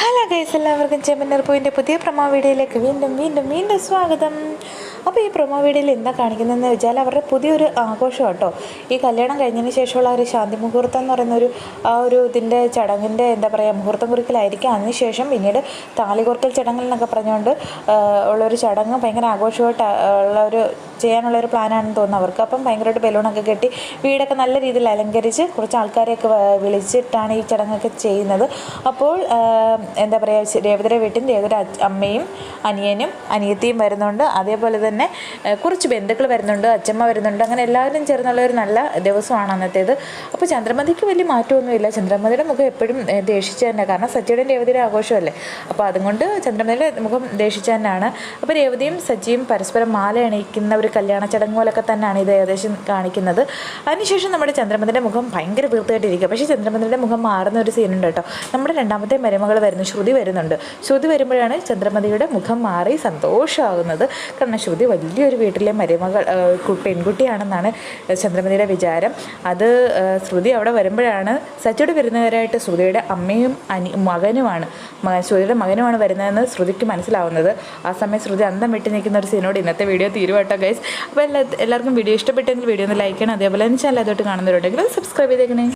Hello guys, എല്ലാവർക്കും ചെമ്മന്നൂർ പോയിൻ്റെ പുതിയ promo വീഡിയോയിലേക്ക് വീണ്ടും സ്വാഗതം. അപ്പോൾ ഈ പ്രൊമോ വീഡിയോയിൽ എന്താ കാണിക്കുന്നതെന്ന് വെച്ചാൽ അവരുടെ പുതിയൊരു ആഘോഷം കേട്ടോ. ഈ കല്യാണം കഴിഞ്ഞതിന് ശേഷമുള്ള ഒരു ശാന്തി മുഹൂർത്തം എന്ന് പറയുന്നൊരു ഇതിൻ്റെ ചടങ്ങിൻ്റെ എന്താ പറയുക, മുഹൂർത്തം കുറിക്കലായിരിക്കും. അതിനുശേഷം പിന്നീട് താലികോർക്കൽ ചടങ്ങിൽ എന്നൊക്കെ പറഞ്ഞുകൊണ്ട് ഉള്ളൊരു ചടങ്ങ് ഭയങ്കര ആഘോഷമായിട്ട് ഉള്ളൊരു ചെയ്യാനുള്ളൊരു പ്ലാനാണെന്ന് തോന്നുന്നു അവർക്ക്. അപ്പം ഭയങ്കരമായിട്ട് ബലൂണൊക്കെ കെട്ടി വീടൊക്കെ നല്ല രീതിയിൽ അലങ്കരിച്ച് കുറച്ച് ആൾക്കാരെയൊക്കെ വിളിച്ചിട്ടാണ് ഈ ചടങ്ങൊക്കെ ചെയ്യുന്നത്. അപ്പോൾ എന്താ പറയുക, രേവതിയുടെ വീട്ടിൽ രേവതിയുടെ അമ്മയും അനിയനും അനിയത്തിയും വരുന്നുണ്ട്. അതേപോലെ തന്നെ കുറച്ച് ബന്ധുക്കൾ വരുന്നുണ്ട്, അച്ഛമ്മ വരുന്നുണ്ട്. അങ്ങനെ എല്ലാവരും ചേർന്നുള്ള ഒരു നല്ല ദിവസമാണ് അന്നത്തേത്. അപ്പോൾ ചന്ദ്രമതിക്ക് വലിയ മാറ്റമൊന്നുമില്ല. ചന്ദ്രമതിയുടെ മുഖം എപ്പോഴും ദേഷിച്ച് തന്നെ, കാരണം സച്ചിയുടെയും രേവതിയുടെ ആഘോഷമല്ലേ. അപ്പോൾ അതുകൊണ്ട് ചന്ദ്രമതിയുടെ മുഖം ദേഷിച്ച് തന്നെയാണ്. അപ്പോൾ രേവതിയും സച്ചിയും പരസ്പരം മാല അണിയിക്കുന്ന ഒരു കല്യാണ ചടങ്ങ് പോലൊക്കെ തന്നെയാണ് ഇത് ഏകദേശം കാണിക്കുന്നത്. അതിനുശേഷം നമ്മുടെ ചന്ദ്രമതിയുടെ മുഖം ഭയങ്കര വീർത്തായിട്ടിരിക്കുക. പക്ഷേ ചന്ദ്രമതിയുടെ മുഖം മാറുന്ന ഒരു സീനുണ്ട് കേട്ടോ. നമ്മുടെ രണ്ടാമത്തെ മരുമകൾ വരുന്നു, ശ്രുതി വരുന്നുണ്ട്. ശ്രുതി വരുമ്പോഴാണ് ചന്ദ്രമതിയുടെ മുഖം മാറി സന്തോഷമാകുന്നത്. കാരണം ശ്രുതി വലിയൊരു വീട്ടിലെ മരുമകൾ പെൺകുട്ടിയാണെന്നാണ് ചന്ദ്രമതിയുടെ വിചാരം. അത് ശ്രുതി അവിടെ വരുമ്പോഴാണ് സച്ചിയുടെ വിരുന്നുകാരായിട്ട് ശ്രുതിയുടെ അമ്മയും മകനുമാണ് ശ്രുതിയുടെ മകനുമാണ് വരുന്നതെന്ന് ശ്രുതിക്ക് മനസ്സിലാവുന്നത്. ആ സമയം ശ്രുതി അന്തം വിട്ട് നിൽക്കുന്ന ഒരു സീനോട് ഇന്നത്തെ വീഡിയോ തീരുവാട്ടോ ഗൈസ്. അപ്പോൾ എല്ലാവർക്കും വീഡിയോ ഇഷ്ടപ്പെട്ടെങ്കിൽ വീഡിയോ ഒന്ന് ലൈക്ക് ചെയ്യണം. അതേപോലെ തന്നെ ചാനൽ അതോട്ട് കാണുന്നവരുണ്ടെങ്കിൽ സബ്സ്ക്രൈബ് ചെയ്തേക്കണേ.